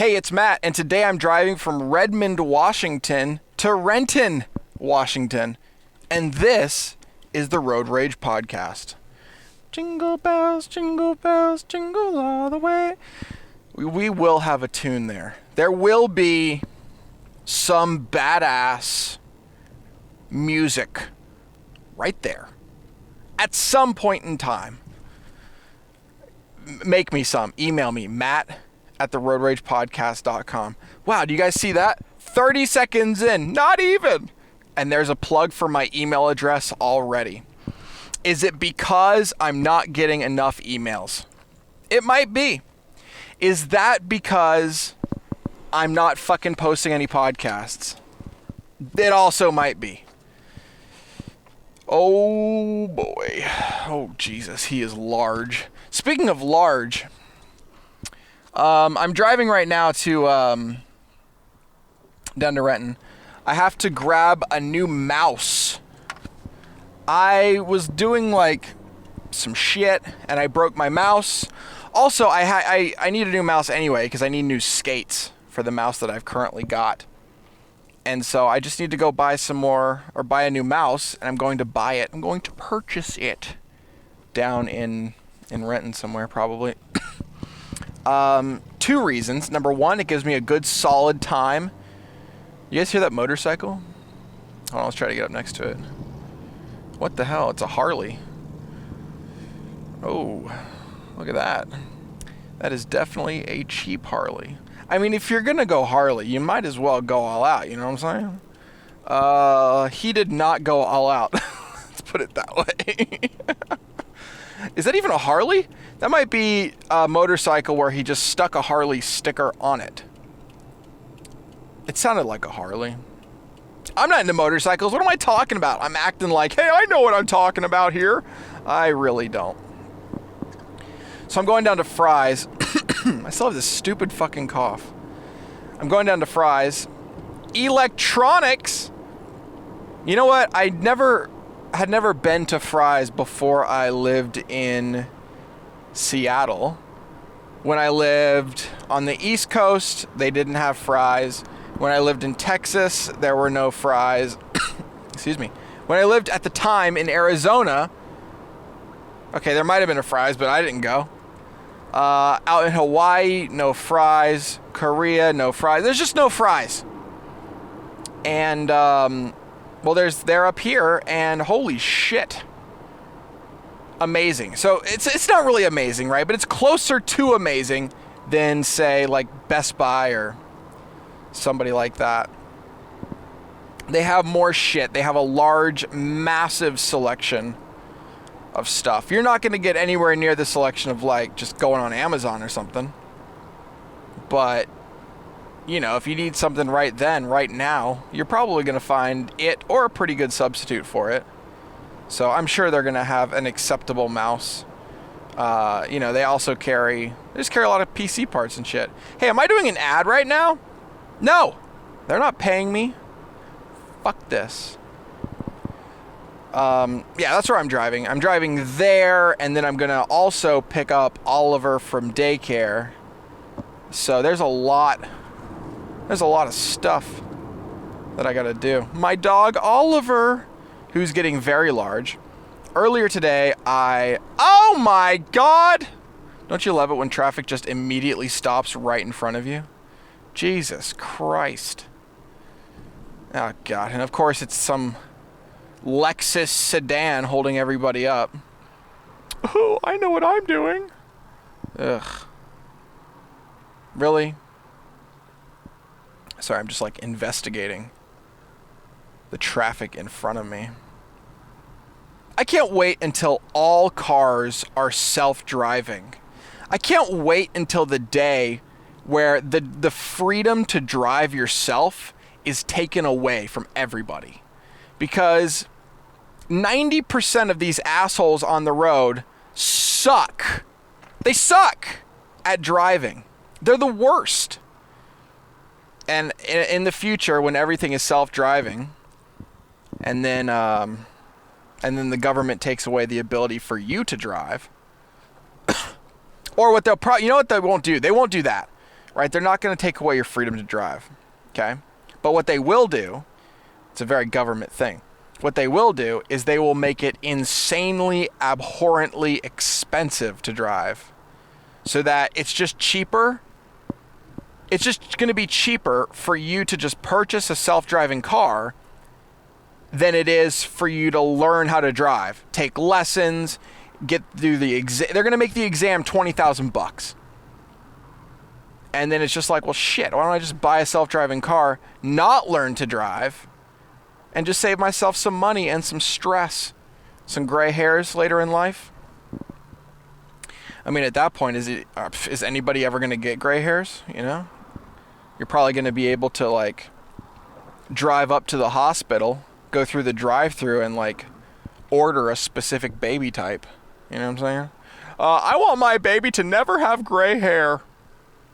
Hey, it's Matt, and today I'm driving from Redmond, Washington to Renton, Washington, and this is the Road Rage Podcast. Jingle bells, jingle all the way. We will have a tune there. There will be some badass music right there at some point in time. Make me some. Email me, matt@theroadragepodcast.com. Wow, do you guys see that? 30 seconds in, not even. And there's a plug for my email address already. Is it because I'm not getting enough emails? It might be. Is that because I'm not fucking posting any podcasts? It also might be. Oh boy. Oh Jesus, he is large. Speaking of large, I'm driving right now to down to Renton. I have to grab a new mouse. I was doing like some shit and I broke my mouse. Also, I need a new mouse anyway because I need new skates for the mouse that I've currently got. And so I just need to go buy some more, or buy a new mouse, and I'm going to buy it. I'm going to purchase it down in Renton somewhere, probably. 2 reasons. Number one, it gives me a good solid time. You guys hear that motorcycle? Hold on, let's try to get up next to it. What the hell? It's a Harley. Oh, look at that. That is definitely a cheap Harley. I mean, if you're going to go Harley, you might as well go all out, you know what I'm saying? He did not go all out. Let's put it that way. Is that even a Harley? That might be a motorcycle where he just stuck a Harley sticker on it. It sounded like a Harley. I'm not into motorcycles. What am I talking about? I'm acting like, hey, I know what I'm talking about here. I really don't. So I'm going down to Fry's. I still have this stupid fucking cough. I'm going down to Fry's. Electronics. You know what? I had never been to Fry's before I lived in Seattle. When I lived on the East Coast, they didn't have Fry's. When I lived in Texas, there were no Fry's. Excuse me. When I lived at the time in Arizona, okay, there might have been a Fry's, but I didn't go. Out in Hawaii, no Fry's. Korea, no Fry's. There's just no Fry's. And, well, they're up here, and holy shit. Amazing. So it's not really amazing, right? But it's closer to amazing than, say, like Best Buy or somebody like that. They have more shit. They have a large, massive selection of stuff. You're not going to get anywhere near the selection of like just going on Amazon or something. But, you know, if you need something right then, right now, you're probably going to find it or a pretty good substitute for it. So I'm sure they're going to have an acceptable mouse. You know, they just carry a lot of PC parts and shit. Hey, am I doing an ad right now? No, they're not paying me. Fuck this. Yeah, that's where I'm driving. I'm driving there, and then I'm going to also pick up Oliver from daycare. So there's a lot of stuff that I got to do. My dog, Oliver, who's getting very large. Earlier today, oh my God! Don't you love it when traffic just immediately stops right in front of you? Jesus Christ. Oh God, and of course it's some Lexus sedan holding everybody up. Oh, I know what I'm doing. Ugh. Really? Sorry, I'm just like investigating the traffic in front of me. I can't wait until all cars are self-driving. I can't wait until the day where the freedom to drive yourself is taken away from everybody. Because 90% of these assholes on the road suck. They suck at driving. They're the worst. And in the future, when everything is self-driving, and then the government takes away the ability for you to drive, or what you know what they won't do? They won't do that. right? They're not going to take away your freedom to drive, okay? But what they will do, it's a very government thing. What they will do is they will make it insanely, abhorrently expensive to drive so that it's just cheaper. It's just going to be cheaper for you to just purchase a self-driving car than it is for you to learn how to drive, take lessons, get through the exam. They're going to make the exam $20,000. And then it's just like, well, shit, why don't I just buy a self-driving car, not learn to drive, and just save myself some money and some stress, some gray hairs later in life? I mean, at that point, is anybody ever going to get gray hairs, you know? You're probably going to be able to, like, drive up to the hospital, go through the drive-thru, and, like, order a specific baby type. You know what I'm saying? I want my baby to never have gray hair.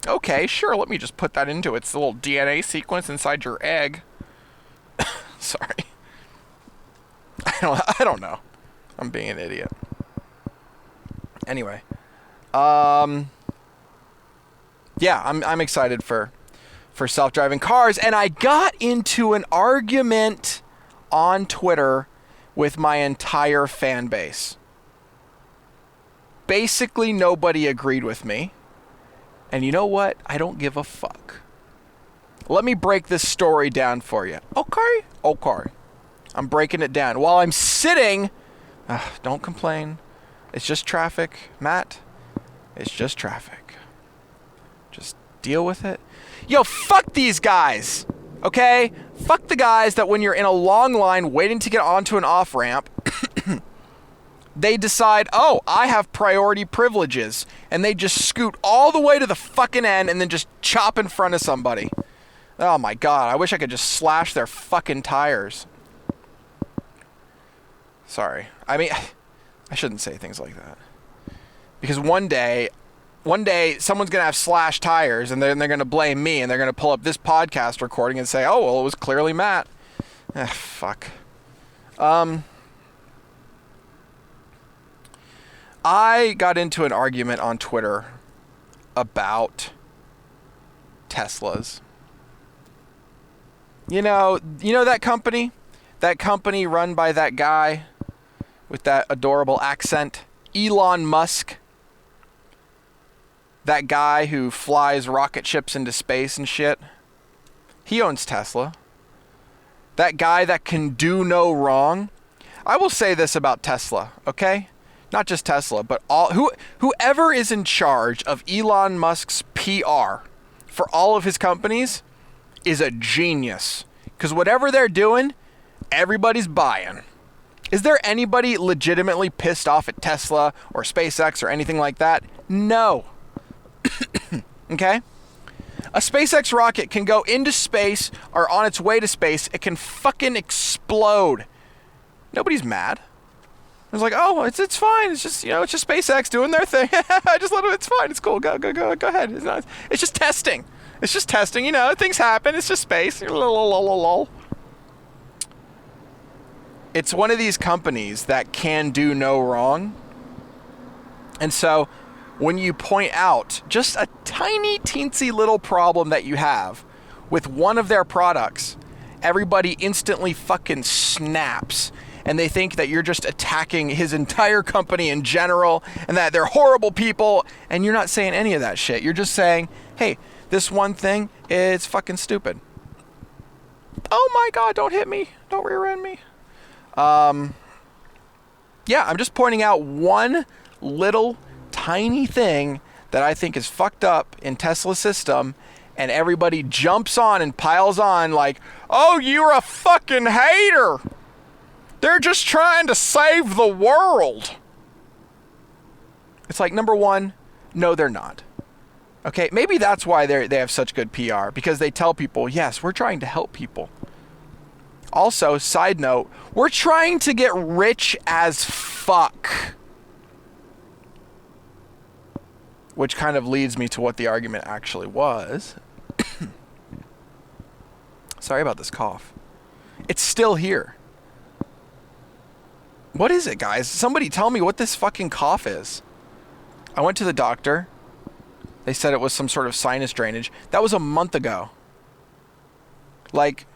Okay, sure, let me just put that into its little DNA sequence inside your egg. Sorry. I don't know. I'm being an idiot. Anyway. Yeah, I'm excited for self-driving cars, and I got into an argument on Twitter with my entire fan base. Basically, nobody agreed with me. And you know what? I don't give a fuck. Let me break this story down for you. Okay. I'm breaking it down. While I'm sitting... don't complain. It's just traffic, Matt. It's just traffic. Just deal with it. Yo, fuck these guys. Okay? Fuck the guys that when you're in a long line waiting to get onto an off-ramp... they decide, oh, I have priority privileges. And they just scoot all the way to the fucking end and then just chop in front of somebody. Oh my God, I wish I could just slash their fucking tires. Sorry. I mean, I shouldn't say things like that. Because one day someone's going to have slashed tires and then they're going to blame me and they're going to pull up this podcast recording and say, oh, well, it was clearly Matt. Fuck. I got into an argument on Twitter about Teslas. You know that company? That company run by that guy with that adorable accent? Elon Musk. That guy who flies rocket ships into space and shit. He owns Tesla. That guy that can do no wrong. I will say this about Tesla, okay? Not just Tesla, but whoever is in charge of Elon Musk's PR for all of his companies is a genius. Because whatever they're doing, everybody's buying. Is there anybody legitimately pissed off at Tesla or SpaceX or anything like that? No. Okay? A SpaceX rocket can go into space or on its way to space. It can fucking explode. Nobody's mad. It's like, oh, it's fine. It's just, it's just SpaceX doing their thing. I just let them. It's fine. It's cool. Go ahead. It's just testing. It's just testing. Things happen. It's just space. It's one of these companies that can do no wrong. And so when you point out just a tiny, teensy little problem that you have with one of their products, everybody instantly fucking snaps. And they think that you're just attacking his entire company in general and that they're horrible people. And you're not saying any of that shit. You're just saying, hey, this one thing is fucking stupid. Oh my God, don't hit me. Don't rear end me. Yeah, I'm just pointing out one little tiny thing that I think is fucked up in Tesla's system. And everybody jumps on and piles on like, oh, you're a fucking hater. They're just trying to save the world. It's like, number one, no, they're not. Okay, maybe that's why they have such good PR, because they tell people, yes, we're trying to help people. Also, side note, we're trying to get rich as fuck. Which kind of leads me to what the argument actually was. Sorry about this cough. It's still here. What is it, guys? Somebody tell me what this fucking cough is. I went to the doctor. They said it was some sort of sinus drainage. That was a month ago. Like,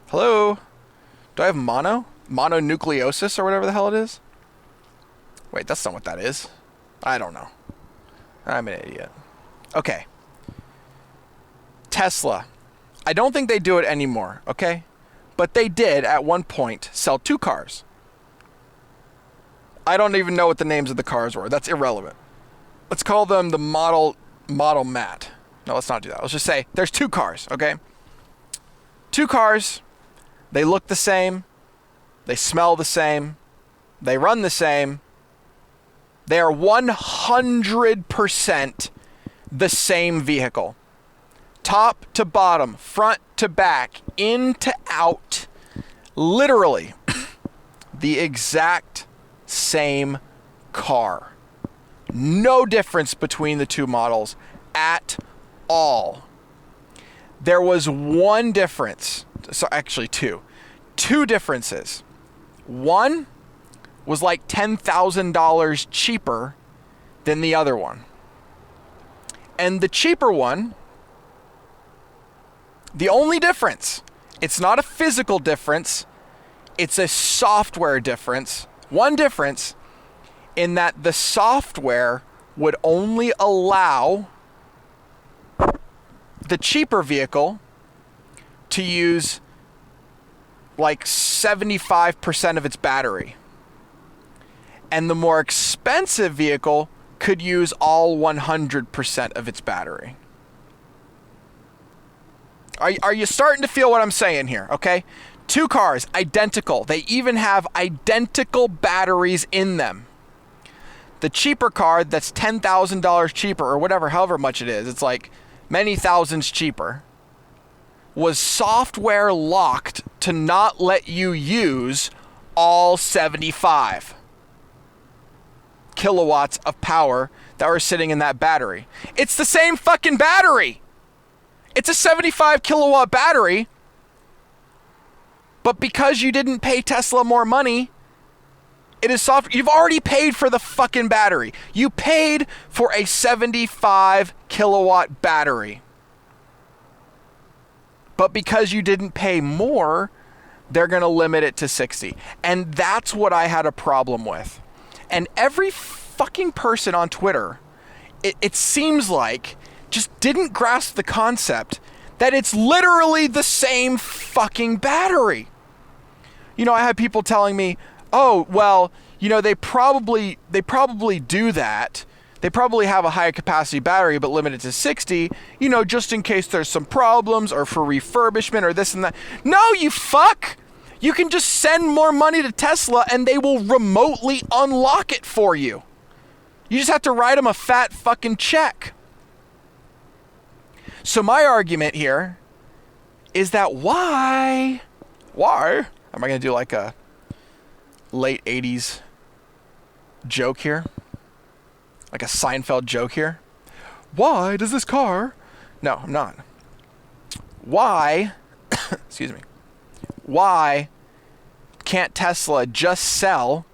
hello? Do I have mononucleosis or whatever the hell it is? Wait, that's not what that is. I don't know. I'm an idiot. Okay. Tesla. I don't think they do it anymore, okay? But they did, at one point, sell 2 cars. I don't even know what the names of the cars were. That's irrelevant. Let's call them the Model Mat. No, let's not do that. Let's just say there's 2 cars, okay? 2 cars. They look the same. They smell the same. They run the same. They are 100% the same vehicle. Top to bottom, front to back, in to out. Literally the exact same car. No difference between the 2 models at all. There was one difference. So actually 2. 2 differences. One was like $10,000 cheaper than the other one. And the cheaper one, the only difference, it's not a physical difference, it's a software difference. One difference in that the software would only allow the cheaper vehicle to use like 75% of its battery. And the more expensive vehicle could use all 100% of its battery. Are you starting to feel what I'm saying here, okay? 2 cars, identical. They even have identical batteries in them. The cheaper car that's $10,000 cheaper or whatever, however much it is, it's like many thousands cheaper, was software locked to not let you use all 75 kilowatts of power that were sitting in that battery. It's the same fucking battery. It's a 75 kilowatt battery. But because you didn't pay Tesla more money, it is soft. You've already paid for the fucking battery. You paid for a 75 kilowatt battery. But because you didn't pay more, they're going to limit it to 60. And that's what I had a problem with. And every fucking person on Twitter, it seems like, just didn't grasp the concept that it's literally the same fucking battery. You know, I had people telling me, oh, well, you know, they probably do that. They probably have a higher capacity battery, but limited to 60, you know, just in case there's some problems or for refurbishment or this and that. No, you fuck! You can just send more money to Tesla and they will remotely unlock it for you. You just have to write them a fat fucking check. So my argument here is that why? Am I going to do like a late 80s joke here? Like a Seinfeld joke here? Why does this car... No, I'm not. Why... excuse me. Why can't Tesla just sell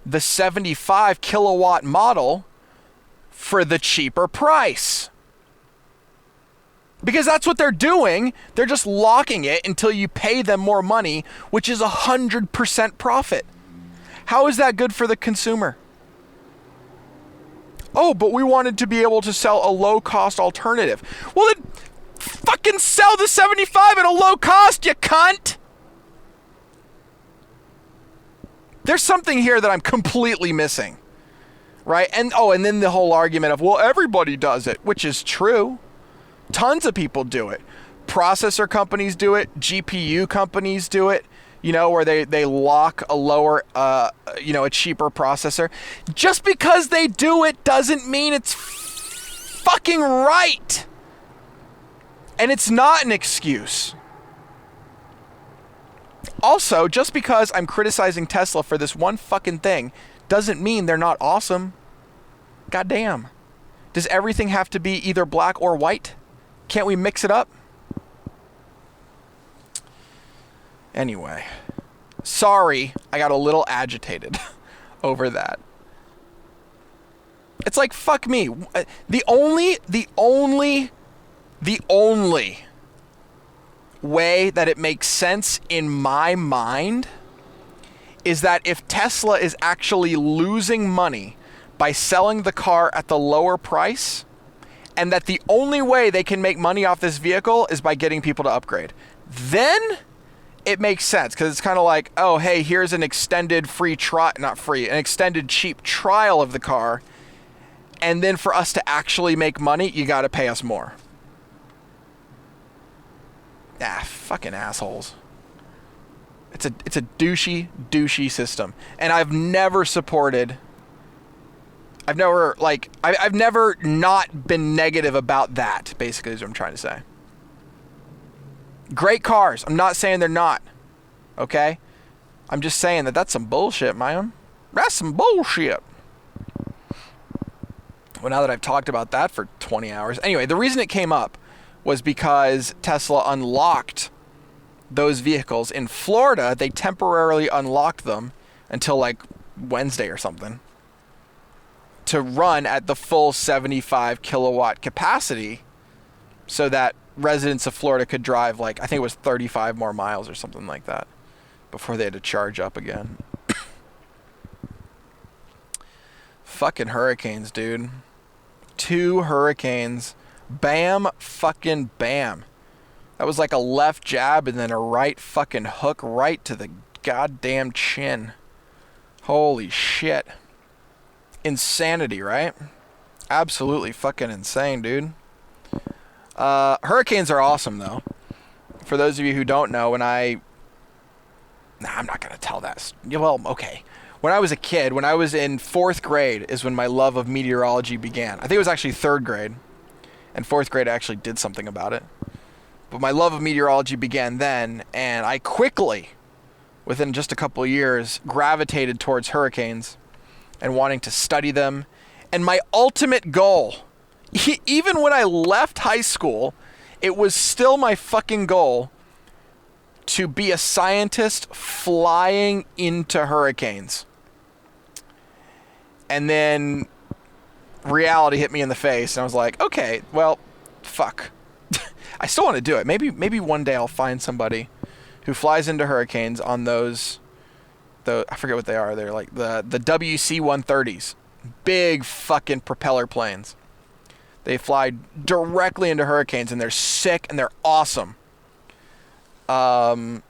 the 75 kilowatt model for the cheaper price? Because that's what they're doing. They're just locking it until you pay them more money, which is 100% profit. How is that good for the consumer? Oh, but we wanted to be able to sell a low-cost alternative. Well, then fucking sell the 75 at a low cost, you cunt! There's something here that I'm completely missing, right? And then the whole argument of, well, everybody does it, which is true. Tons of people do it. Processor companies do it. GPU companies do it. You know, where they lock a lower, a cheaper processor. Just because they do it doesn't mean it's fucking right. And it's not an excuse. Also, just because I'm criticizing Tesla for this one fucking thing doesn't mean they're not awesome. Goddamn. Does everything have to be either black or white? Can't we mix it up? Anyway. Sorry, I got a little agitated over that. It's like, fuck me. The only way that it makes sense in my mind is that if Tesla is actually losing money by selling the car at the lower price, and that the only way they can make money off this vehicle is by getting people to upgrade, then it makes sense, because it's kind of like, oh, hey, here's an extended an extended cheap trial of the car, and then for us to actually make money, you got to pay us more. Ah, fucking assholes. It's a douchey system, and I've never not been negative about that, basically, is what I'm trying to say. Great cars. I'm not saying they're not. Okay? I'm just saying that's some bullshit, man. That's some bullshit. Well, now that I've talked about that for 20 hours. Anyway, the reason it came up was because Tesla unlocked those vehicles. In Florida, they temporarily unlocked them until like Wednesday or something to run at the full 75 kilowatt capacity so that residents of Florida could drive like, I think it was 35 more miles or something like that before they had to charge up again. Fucking hurricanes, dude. 2 hurricanes. Bam, fucking bam. That was like a left jab and then a right fucking hook right to the goddamn chin. Holy shit. Insanity, right? Absolutely fucking insane, dude. Hurricanes are awesome, though. For those of you who don't know, I'm not going to tell that. Well, okay. When I was a kid, when I was in 4th grade is when my love of meteorology began. I think it was actually 3rd grade. And 4th grade, I actually did something about it. But my love of meteorology began then, and I quickly, within just a couple of years, gravitated towards hurricanes and wanting to study them. And my ultimate goal, even when I left high school, it was still my fucking goal to be a scientist flying into hurricanes. And then reality hit me in the face, and I was like, okay, well, fuck. I still want to do it. Maybe one day I'll find somebody who flies into hurricanes on those, I forget what they are. They're like the WC-130s. Big fucking propeller planes. They fly directly into hurricanes, and they're sick and they're awesome.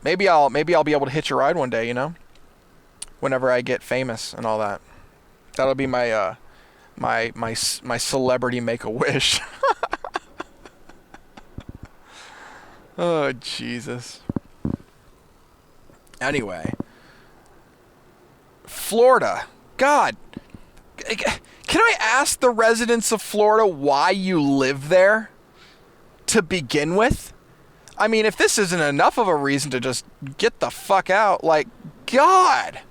Maybe I'll be able to hitch a ride one day, you know, whenever I get famous and all that. That'll be my my celebrity make-a-wish. Oh, Jesus. Anyway, Florida. God, can I ask the residents of Florida why you live there to begin with? I mean, if this isn't enough of a reason to just get the fuck out, like, God.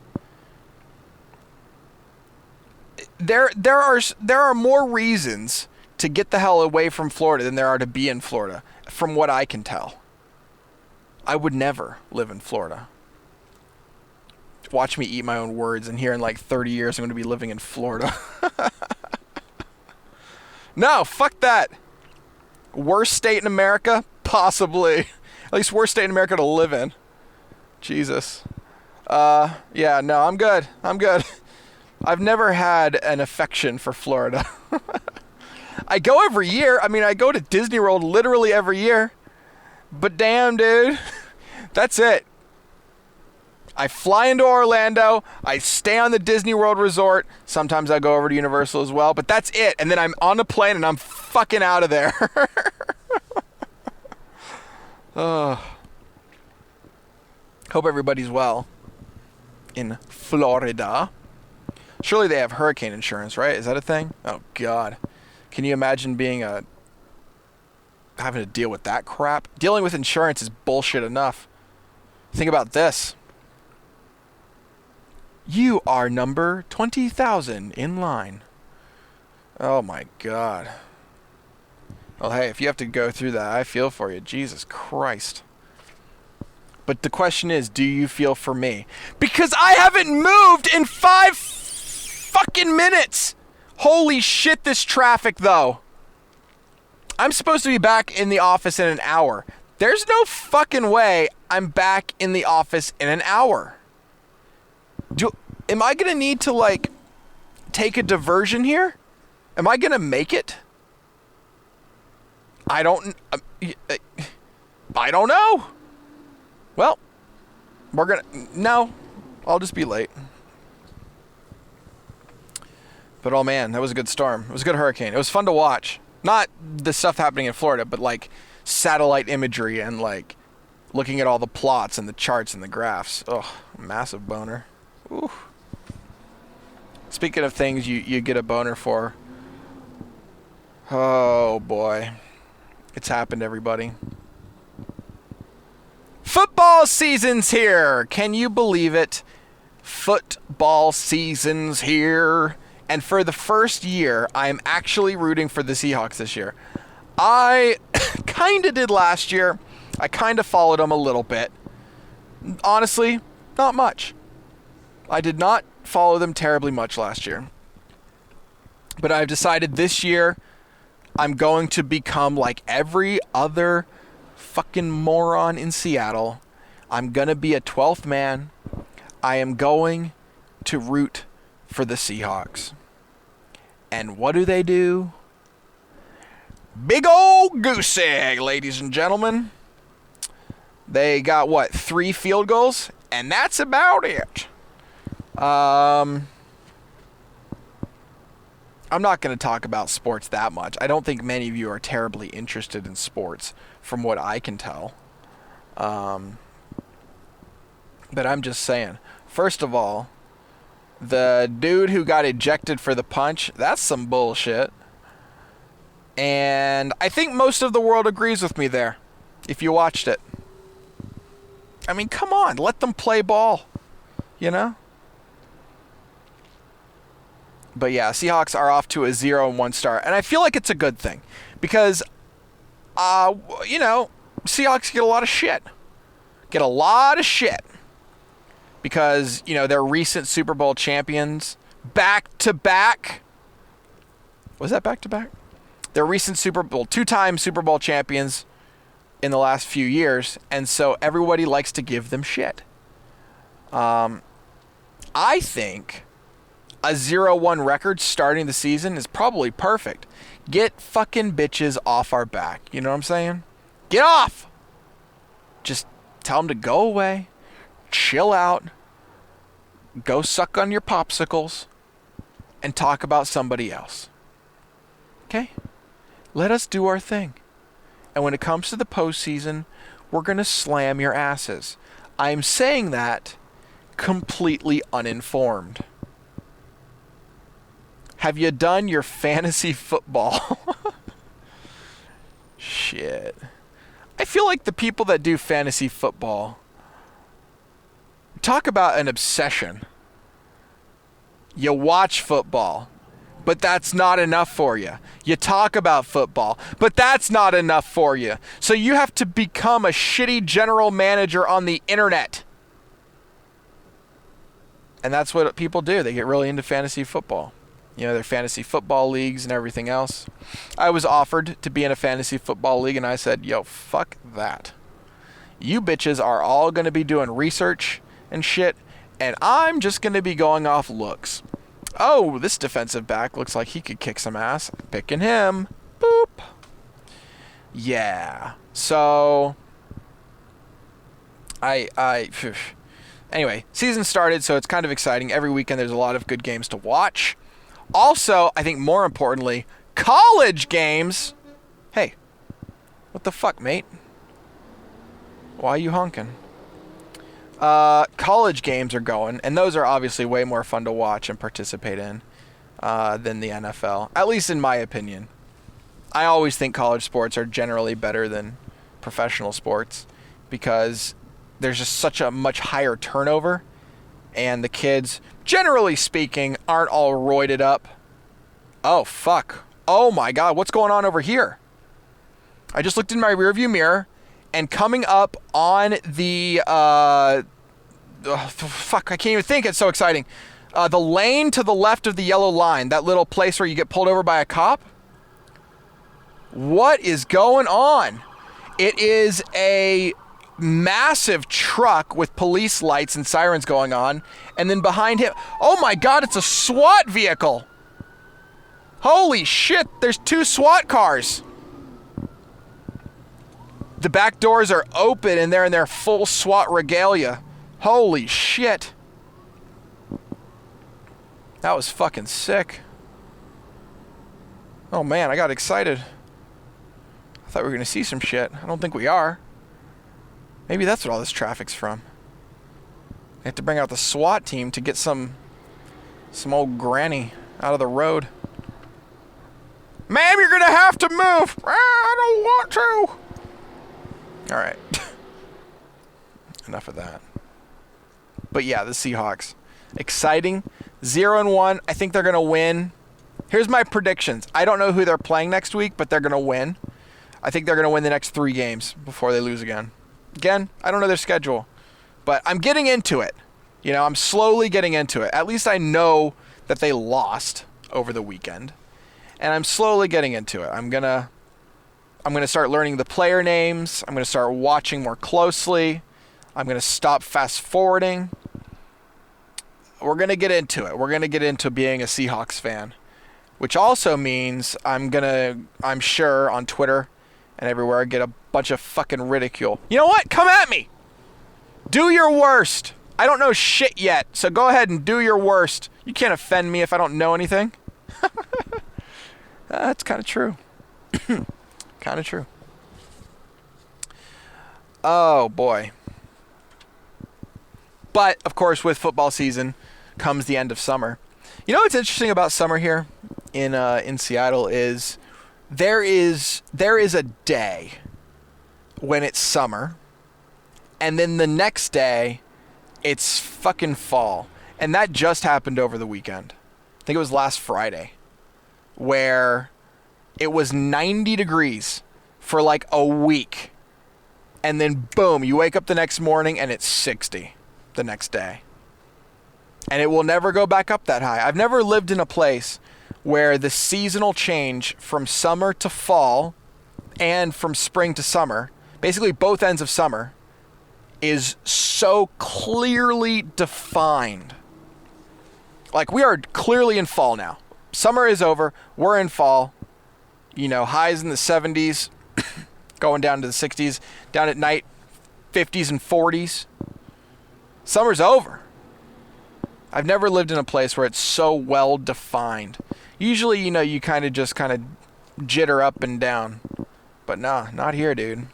There are more reasons to get the hell away from Florida than there are to be in Florida, from what I can tell. I would never live in Florida. Watch me eat my own words, and here in like 30 years I'm going to be living in Florida. No, fuck that. Worst state in America? Possibly. At least worst state in America to live in. Jesus. Yeah, no, I'm good. I've never had an affection for Florida. I go every year. I mean, I go to Disney World literally every year. But damn, dude. That's it. I fly into Orlando. I stay on the Disney World Resort. Sometimes I go over to Universal as well. But that's it. And then I'm on a plane and I'm fucking out of there. Oh. Hope everybody's well in Florida. Surely they have hurricane insurance, right? Is that a thing? Oh, God. Can you imagine having to deal with that crap? Dealing with insurance is bullshit enough. Think about this. You are number 20,000 in line. Oh, my God. Well, hey, if you have to go through that, I feel for you. Jesus Christ. But the question is, do you feel for me? Because I haven't moved in 5 fucking minutes. Holy shit, this traffic, though. I'm supposed to be back in the office in an hour. There's no fucking way I'm back in the office in an hour. Am I going to need to, like, take a diversion here? Am I going to make it? I don't know. Well, no, I'll just be late. But oh man, that was a good storm. It was a good hurricane. It was fun to watch. Not the stuff happening in Florida, but like satellite imagery and like looking at all the plots and the charts and the graphs. Oh, massive boner. Ooh. Speaking of things you get a boner for. Oh boy. It's happened, everybody. Football season's here. Can you believe it? Football season's here. And for the first year, I am actually rooting for the Seahawks this year. I kind of did last year. I kind of followed them a little bit. Honestly, not much. I did not follow them terribly much last year. But I've decided this year I'm going to become like every other fucking moron in Seattle. I'm going to be a 12th man. I am going to root for the Seahawks. And what do? Big old goose egg, ladies and gentlemen. They got, what, 3 field goals? And that's about it. I'm not going to talk about sports that much. I don't think many of you are terribly interested in sports, from what I can tell. But I'm just saying. First of all, the dude who got ejected for the punch, that's some bullshit. And I think most of the world agrees with me there, if you watched it. I mean, come on, let them play ball, you know? But yeah, Seahawks are off to a 0-1 start. And I feel like it's a good thing. Because, you know, Seahawks get a lot of shit. Because, you know, they're recent Super Bowl champions. Back-to-back. Was that back-to-back? They're recent two-time Super Bowl champions in the last few years. And so everybody likes to give them shit. I think a 0-1 record starting the season is probably perfect. Get fucking bitches off our back. You know what I'm saying? Get off! Just tell them to go away. Chill out. Go suck on your popsicles. And talk about somebody else. Okay? Let us do our thing. And when it comes to the postseason, we're going to slam your asses. I'm saying that completely uninformed. Have you done your fantasy football? Shit. I feel like the people that do fantasy football, talk about an obsession. You watch football, but that's not enough for you. You talk about football, but that's not enough for you. So you have to become a shitty general manager on the internet. And that's what people do. They get really into fantasy football. You know, their fantasy football leagues and everything else. I was offered to be in a fantasy football league, and I said, yo, fuck that. You bitches are all going to be doing research and shit, and I'm just going to be going off looks. Oh, this defensive back looks like he could kick some ass. Picking him. Boop. Yeah. So, anyway, season started, so it's kind of exciting. Every weekend there's a lot of good games to watch. Also, I think more importantly, college games. Hey, what the fuck, mate? Why are you honking? College games are going, and those are obviously way more fun to watch and participate in than the NFL, at least in my opinion. I always think college sports are generally better than professional sports because there's just such a much higher turnover, and the kids, generally speaking, aren't all roided up. Oh, fuck. Oh, my God. What's going on over here? I just looked in my rearview mirror, and coming up on the... fuck, I can't even think. It's so exciting. The lane to the left of the yellow line, that little place where you get pulled over by a cop. What is going on? It is a massive truck with police lights and sirens going on. And then behind him, oh my God, it's a SWAT vehicle. Holy shit, there's 2 SWAT cars. The back doors are open and they're in their full SWAT regalia. Holy shit. That was fucking sick. Oh man, I got excited. I thought we were going to see some shit. I don't think we are. Maybe that's what all this traffic's from. They have to bring out the SWAT team to get some old granny out of the road. Ma'am, you're going to have to move. I don't want to. All right. Enough of that. But yeah, the Seahawks. Exciting. 0-1. I think they're going to win. Here's my predictions. I don't know who they're playing next week, but they're going to win. I think they're going to win the next 3 games before they lose again. Again, I don't know their schedule, but I'm getting into it. You know, I'm slowly getting into it. At least I know that they lost over the weekend, and I'm slowly getting into it. I'm going to start learning the player names. I'm going to start watching more closely. I'm going to stop fast forwarding. We're going to get into it. We're going to get into being a Seahawks fan, which also means I'm sure on Twitter and everywhere get a bunch of fucking ridicule. You know what? Come at me. Do your worst. I don't know shit yet, so go ahead and do your worst. You can't offend me if I don't know anything. That's kind of true. Kind of true. Oh, boy. But, of course, with football season comes the end of summer. You know what's interesting about summer here in Seattle is there is a day when it's summer, and then the next day it's fucking fall. And that just happened over the weekend. I think it was last Friday, where it was 90 degrees for like a week. And then boom, you wake up the next morning and it's 60 the next day. And it will never go back up that high. I've never lived in a place where the seasonal change from summer to fall and from spring to summer, basically both ends of summer, is so clearly defined. Like, we are clearly in fall now. Summer is over. We're in fall. You know, highs in the 70s, going down to the 60s, down at night, 50s and 40s. Summer's over. I've never lived in a place where it's so well defined. Usually, you know, you kind of jitter up and down. But nah, not here, dude.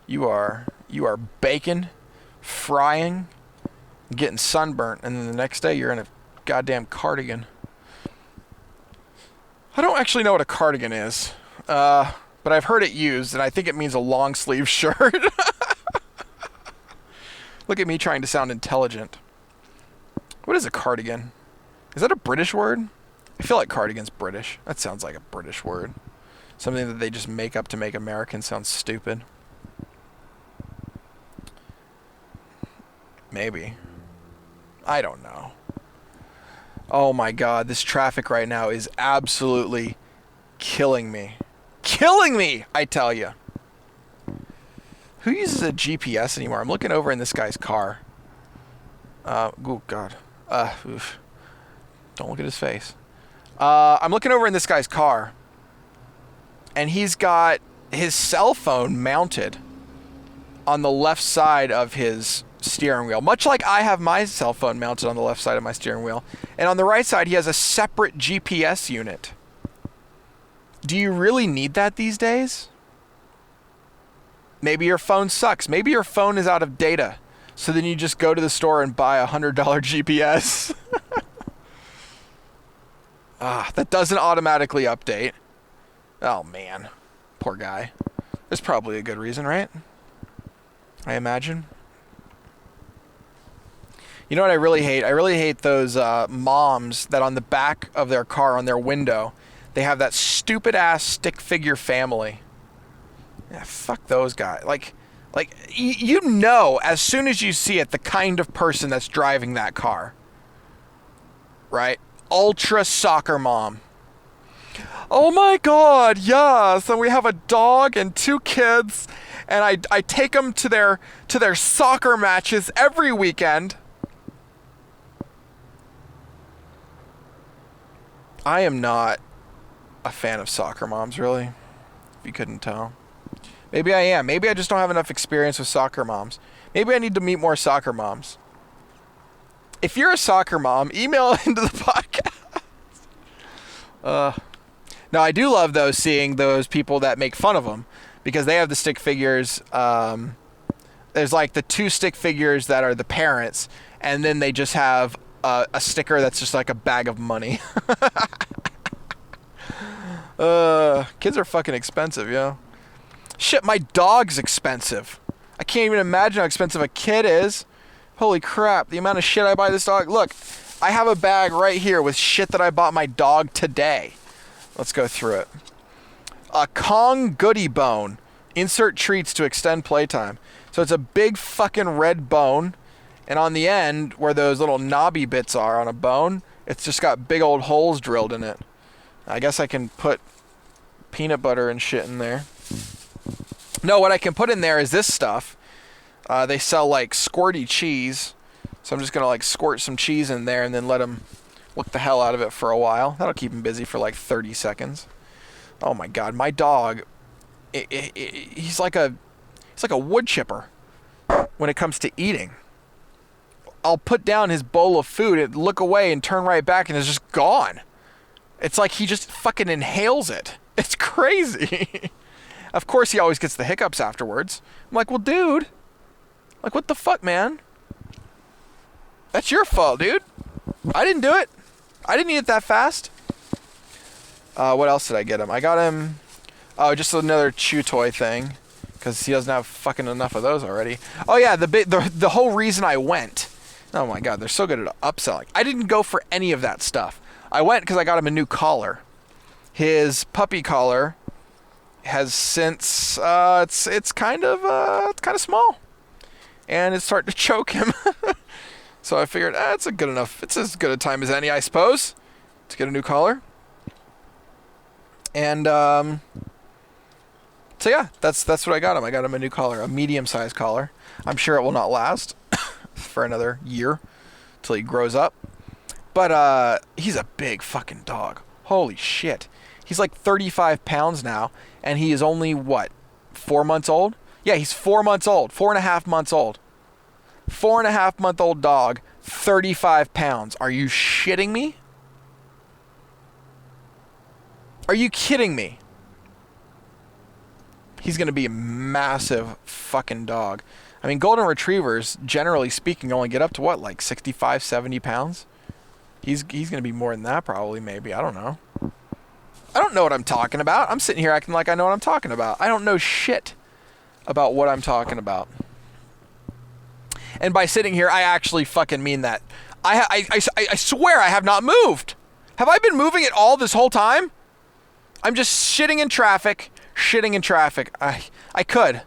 You are baking, frying, getting sunburnt, and then the next day you're in a goddamn cardigan. I don't actually know what a cardigan is, but I've heard it used, and I think it means a long sleeve shirt. Look at me trying to sound intelligent. What is a cardigan? Is that a British word? I feel like cardigan's British. That sounds like a British word. Something that they just make up to make Americans sound stupid. Maybe. I don't know. Oh my God, this traffic right now is absolutely killing me. Killing me, I tell you. Who uses a GPS anymore? I'm looking over in this guy's car. Oh God. Oof. Don't look at his face. I'm looking over in this guy's car, and he's got his cell phone mounted on the left side of his steering wheel, much like I have my cell phone mounted on the left side of my steering wheel. And on the right side, he has a separate GPS unit. Do you really need that these days? Maybe your phone sucks. Maybe your phone is out of data. So then you just go to the store and buy a $100 GPS. That doesn't automatically update. Oh, man. Poor guy. There's probably a good reason, right? I imagine. You know what I really hate? I really hate those moms that on the back of their car, on their window, they have that stupid-ass stick figure family. Yeah, fuck those guys. Like, you know, as soon as you see it, the kind of person that's driving that car. right? Ultra soccer mom. Oh my God, yes. And we have a dog and 2 kids, and I take them to their soccer matches every weekend. I am not a fan of soccer moms, really. If you couldn't tell. Maybe I am. Maybe I just don't have enough experience with soccer moms. Maybe I need to meet more soccer moms. If you're a soccer mom, email into the podcast. No, I do love though seeing those people that make fun of them because they have the stick figures. There's like the 2 stick figures that are the parents, and then they just have a sticker that's just like a bag of money. Kids are fucking expensive, yo. Shit, my dog's expensive. I can't even imagine how expensive a kid is. Holy crap, the amount of shit I buy this dog. Look, I have a bag right here with shit that I bought my dog today. Let's go through it. A Kong Goody Bone. Insert treats to extend playtime. So it's a big fucking red bone, and on the end, where those little knobby bits are on a bone, it's just got big old holes drilled in it. I guess I can put peanut butter and shit in there. No, what I can put in there is this stuff. They sell like squirty cheese. So I'm just going to like squirt some cheese in there and then let them look the hell out of it for a while. That'll keep him busy for like 30 seconds. Oh my God, my dog, he's like a wood chipper when it comes to eating. I'll put down his bowl of food and look away and turn right back and it's just gone. It's like he just fucking inhales it. It's crazy. Of course, he always gets the hiccups afterwards. I'm like, well, dude, like, what the fuck, man? That's your fault, dude. I didn't do it. I didn't eat it that fast. What else did I get him? I got him, just another chew toy thing, because he doesn't have fucking enough of those already. Oh yeah, the whole reason I went. Oh my God, they're so good at upselling. I didn't go for any of that stuff. I went because I got him a new collar. His puppy collar has since it's kind of small, and it's starting to choke him. So I figured it's it's as good a time as any, I suppose, to get a new collar. And so yeah, that's what I got him. I got him a new collar, a medium-sized collar. I'm sure it will not last for another year till he grows up. But he's a big fucking dog. Holy shit. He's like 35 pounds now, and he is only, what, 4 months old? Yeah, he's 4 months old. 4.5 months old. 4.5-month-old dog, 35 pounds. Are you shitting me? Are you kidding me? He's going to be a massive fucking dog. I mean, golden retrievers, generally speaking, only get up to what, like 65, 70 pounds? He's going to be more than that probably, maybe. I don't know. I don't know what I'm talking about. I'm sitting here acting like I know what I'm talking about. I don't know shit about what I'm talking about. And by sitting here, I actually fucking mean that. I swear I have not moved. Have I been moving at all this whole time? I'm just shitting in traffic. I could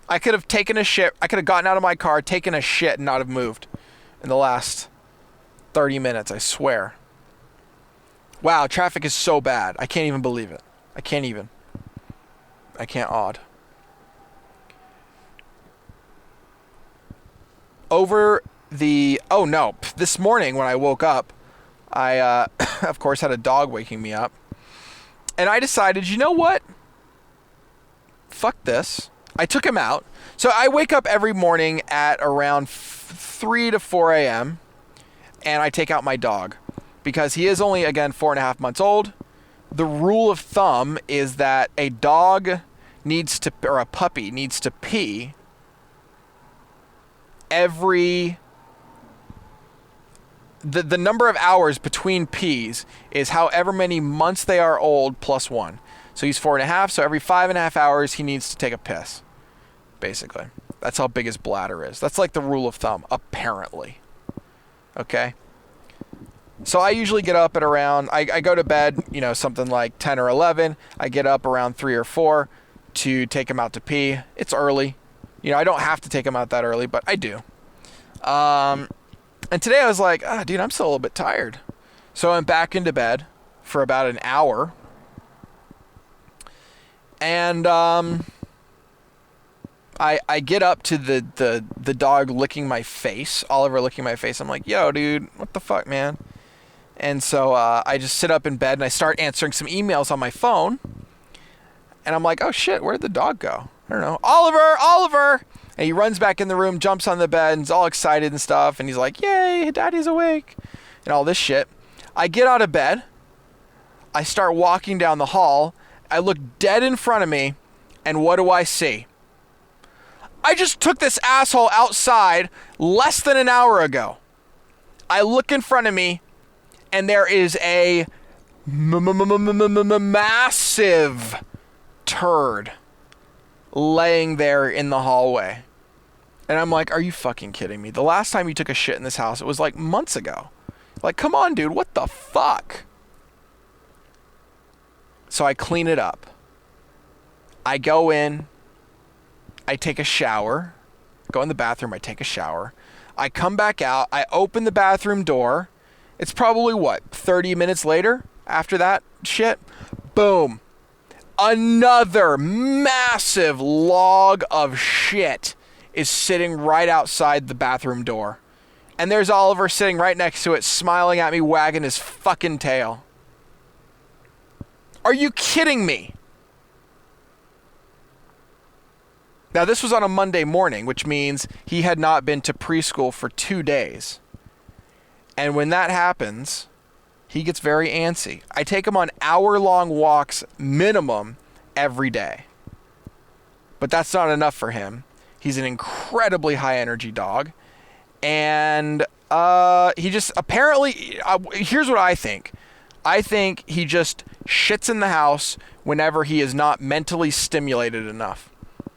have taken a shit. I could have gotten out of my car, taken a shit, and not have moved in the last 30 minutes, I swear. Wow, traffic is so bad. I can't even believe it. I can't odd. This morning when I woke up, I, of course, had a dog waking me up. And I decided, you know what? Fuck this. I took him out. So I wake up every morning at around 3 to 4 a.m. and I take out my dog. Because he is only, again, 4.5 months old. The rule of thumb is that a dog needs to, or a puppy needs to pee every... The number of hours between pees is however many months they are old plus 1. So he's 4.5, so every 5.5 hours he needs to take a piss. Basically. That's how big his bladder is. That's like the rule of thumb, apparently. Okay? So I usually get up at around, I go to bed, something like 10 or 11. I get up around 3 or 4 to take him out to pee. It's early. I don't have to take him out that early, but I do. And today I was like, dude, I'm still a little bit tired. So I went back into bed for about an hour. And I get up to the dog licking my face, Oliver licking my face. I'm like, yo, dude, what the fuck, man? And so I just sit up in bed and I start answering some emails on my phone. And I'm like, oh shit, where'd the dog go? I don't know. Oliver! And he runs back in the room, jumps on the bed, and is all excited and stuff. And he's like, yay, daddy's awake. And all this shit. I get out of bed. I start walking down the hall. I look dead in front of me. And what do I see? I just took this asshole outside less than an hour ago. I look in front of me, and there is a massive turd laying there in the hallway. And I'm like, are you fucking kidding me? The last time you took a shit in this house, it was like months ago. Like, come on, dude, what the fuck? So I clean it up. I go in. I take a shower. Go in the bathroom. I take a shower. I come back out. I open the bathroom door. It's probably, 30 minutes later after that shit? Boom. Another massive log of shit is sitting right outside the bathroom door. And there's Oliver sitting right next to it, smiling at me, wagging his fucking tail. Are you kidding me? Now, this was on a Monday morning, which means he had not been to preschool for 2 days. And when that happens, he gets very antsy. I take him on hour-long walks minimum every day. But that's not enough for him. He's an incredibly high-energy dog. And he just apparently... here's what I think. I think he just shits in the house whenever he is not mentally stimulated enough.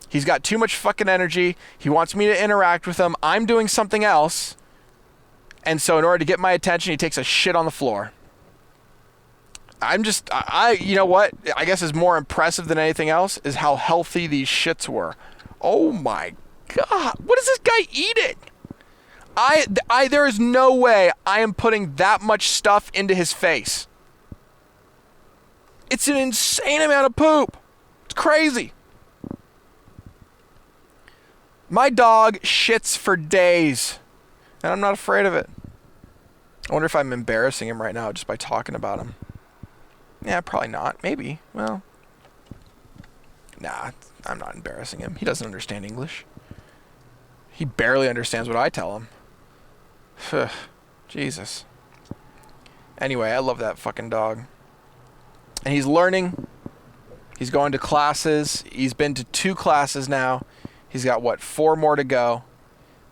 He's got too much fucking energy. He wants me to interact with him. I'm doing something else. And so in order to get my attention, he takes a shit on the floor. You know what? I guess is more impressive than anything else is how healthy these shits were. Oh my God. What is this guy eating? There is no way I am putting that much stuff into his face. It's an insane amount of poop. It's crazy. My dog shits for days, and I'm not afraid of it. I wonder if I'm embarrassing him right now just by talking about him. Yeah, probably not. Maybe. Well, nah, I'm not embarrassing him. He doesn't understand English. He barely understands what I tell him. Jesus. Anyway, I love that fucking dog. And he's learning. He's going to classes. He's been to 2 classes now. He's got, 4 more to go.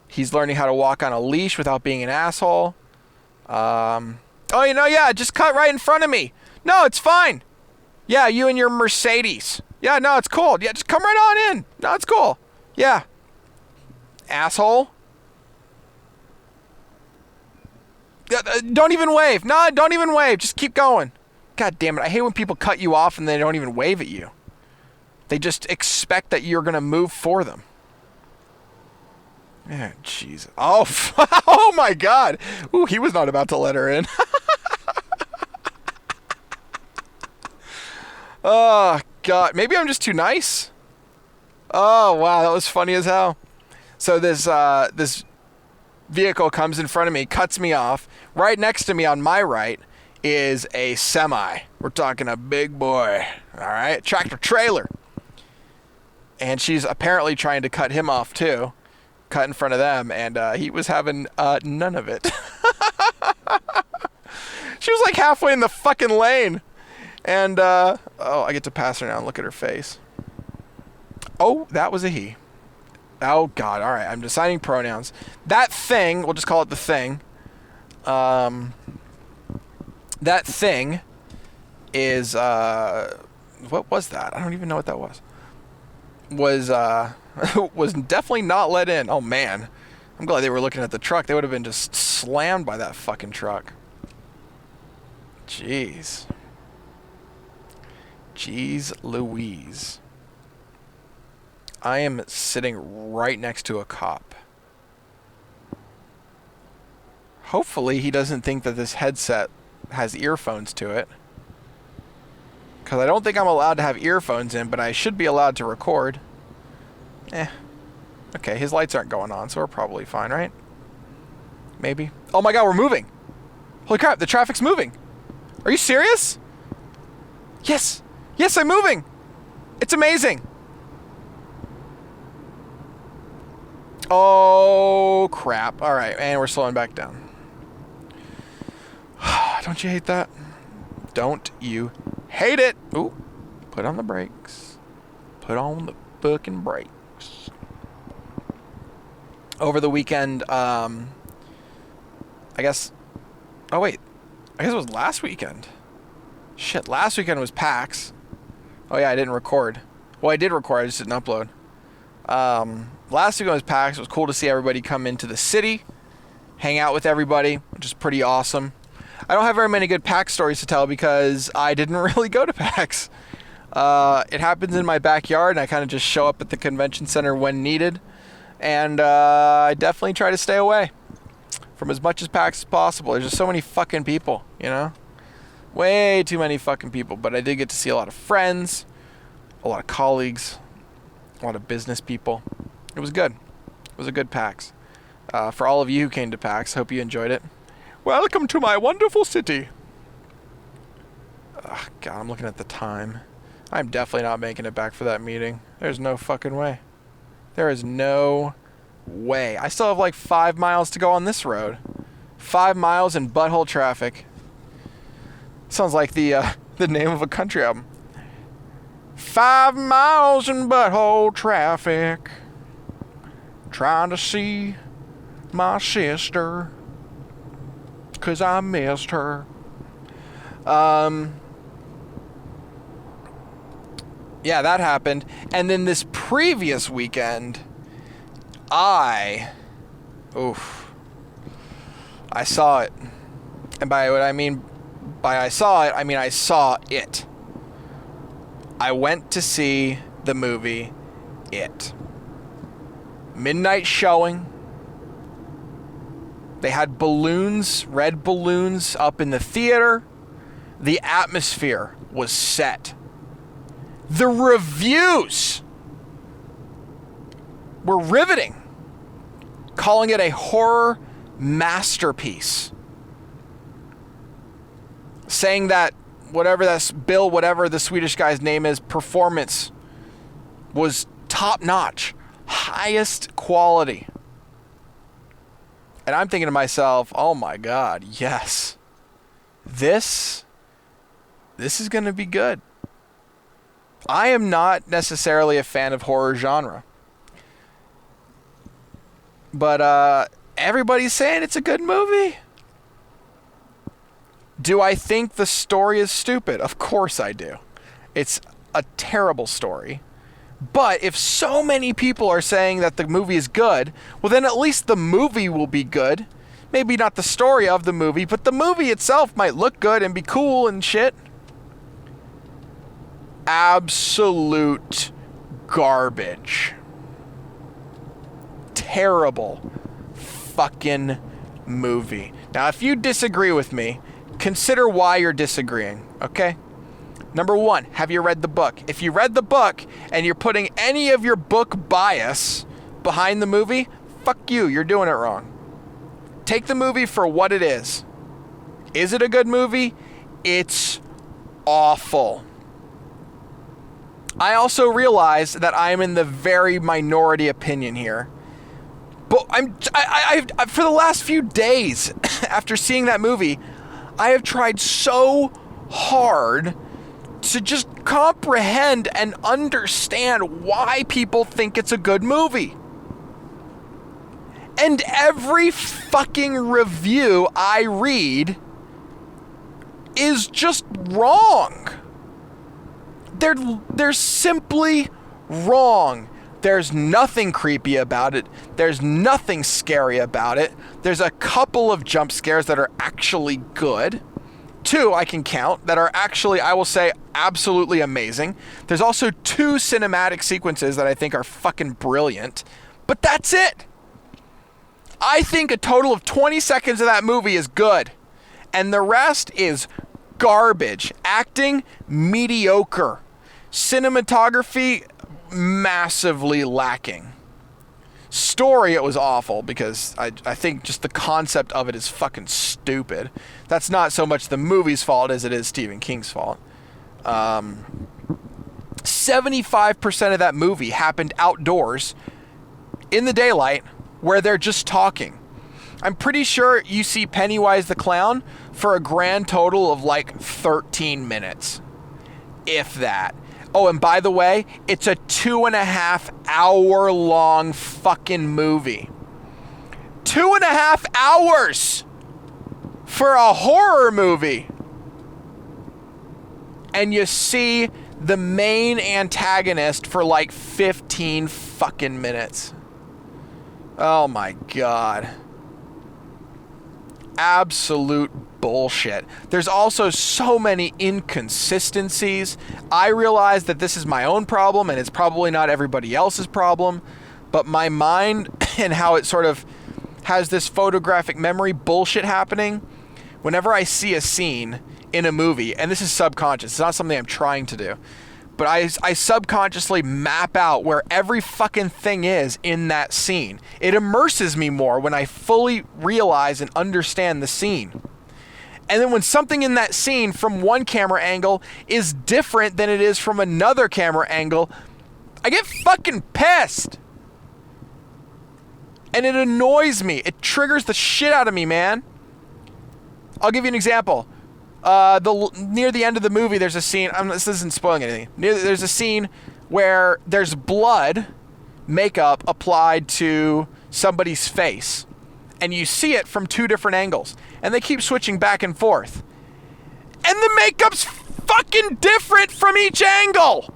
He's learning how to walk on a leash without being an asshole. Just cut right in front of me. No, it's fine. Yeah, you and your Mercedes. Yeah, no, it's cool. Yeah, just come right on in. No, it's cool. Yeah. Asshole. Don't even wave. No, don't even wave. Just keep going. God damn it. I hate when people cut you off and they don't even wave at you. They just expect that you're going to move for them. Yeah, jeez. Oh, oh my God. Ooh, he was not about to let her in. Oh, God. Maybe I'm just too nice. Oh, wow. That was funny as hell. So this vehicle comes in front of me, cuts me off. Right next to me on my right is a semi. We're talking a big boy. All right. Tractor trailer. And she's apparently trying to cut him off too. Cut in front of them. And he was having none of it. She was like halfway in the fucking lane. And, I get to pass her now and look at her face. Oh, that was a he. Oh, God. All right. I'm deciding pronouns. That thing, we'll just call it the thing. That thing is, what was that? I don't even know what that was. Was definitely not let in. Oh, man. I'm glad they were looking at the truck. They would have been just slammed by that fucking truck. Jeez. Jeez Louise. I am sitting right next to a cop. Hopefully he doesn't think that this headset has earphones to it. Because I don't think I'm allowed to have earphones in, but I should be allowed to record. Okay, his lights aren't going on, so we're probably fine, right? Maybe. Oh my god, we're moving! Holy crap, the traffic's moving! Are you serious? Yes! Yes, I'm moving! It's amazing! Oh, crap. Alright, and we're slowing back down. Don't you hate that? Don't you hate it? Ooh, put on the brakes. Put on the fucking brakes. Over the weekend, I guess... Oh, wait. I guess it was last weekend. Shit, last weekend was PAX. Oh, yeah, I didn't record. Well, I did record, I just didn't upload. Last weekend was PAX. It was cool to see everybody come into the city, hang out with everybody, which is pretty awesome. I don't have very many good PAX stories to tell because I didn't really go to PAX. It happens in my backyard, and I kind of just show up at the convention center when needed. And I definitely try to stay away from as much as PAX as possible. There's just so many fucking people, you know? Way too many fucking people. But I did get to see a lot of friends, a lot of colleagues, a lot of business people. It was good. It was a good PAX. For all of you who came to PAX, hope you enjoyed it. Welcome to my wonderful city. Oh, God, I'm looking at the time. I'm definitely not making it back for that meeting. There's no fucking way. There is no way. I still have like 5 miles to go on this road. 5 miles in butthole traffic. Sounds like the name of a country album. 5 miles in butthole traffic. Trying to see my sister. 'Cause I missed her. Yeah, that happened. And then this previous weekend, I saw it. And by what I mean by I saw it, I mean I saw it. I went to see the movie It. Midnight showing. They had balloons, red balloons up in the theater. The atmosphere was set. The reviews were riveting, calling it a horror masterpiece. Saying that whatever the Swedish guy's name is, performance was top notch, highest quality. And I'm thinking to myself, oh my God, yes. This is going to be good. I am not necessarily a fan of horror genre. But everybody's saying it's a good movie. Do I think the story is stupid? Of course I do. It's a terrible story. But if so many people are saying that the movie is good, well then at least the movie will be good. Maybe not the story of the movie, but the movie itself might look good and be cool and shit. Absolute garbage. Terrible fucking movie. Now, if you disagree with me, consider why you're disagreeing, okay? Number one, have you read the book? If you read the book and you're putting any of your book bias behind the movie, fuck you, you're doing it wrong. Take the movie for what it is. Is it a good movie? It's awful. I also realize that I'm in the very minority opinion here. But I for the last few days after seeing that movie, I have tried so hard to just comprehend and understand why people think it's a good movie. And every fucking review I read is just wrong. They're simply wrong. There's nothing creepy about it. There's nothing scary about it. There's a couple of jump scares that are actually good. 2 I can count that are actually, I will say, absolutely amazing. There's also 2 cinematic sequences that I think are fucking brilliant. But that's it. I think a total of 20 seconds of that movie is good. And the rest is garbage. Acting, mediocre. Cinematography, massively lacking. Story, it was awful because I think just the concept of it is fucking stupid. That's not so much the movie's fault as it is Stephen King's fault. 75% of that movie happened outdoors in the daylight where they're just talking. I'm pretty sure you see Pennywise the Clown for a grand total of like 13 minutes. If that. Oh, and by the way, it's a 2.5 hour long fucking movie. 2.5 hours for a horror movie. And you see the main antagonist for like 15 fucking minutes. Oh my God. Absolute bullshit. There's also so many inconsistencies. I realize that this is my own problem and it's probably not everybody else's problem, but my mind and how it sort of has this photographic memory bullshit happening. Whenever I see a scene in a movie, and this is subconscious, it's not something I'm trying to do, but I subconsciously map out where every fucking thing is in that scene. It immerses me more when I fully realize and understand the scene. And then when something in that scene from one camera angle is different than it is from another camera angle, I get fucking pissed. And it annoys me. It triggers the shit out of me, man. I'll give you an example. Near the end of the movie, there's a scene. This isn't spoiling anything. There's a scene where there's blood makeup applied to somebody's face, and you see it from two different angles, and they keep switching back and forth, and the makeup's fucking different from each angle.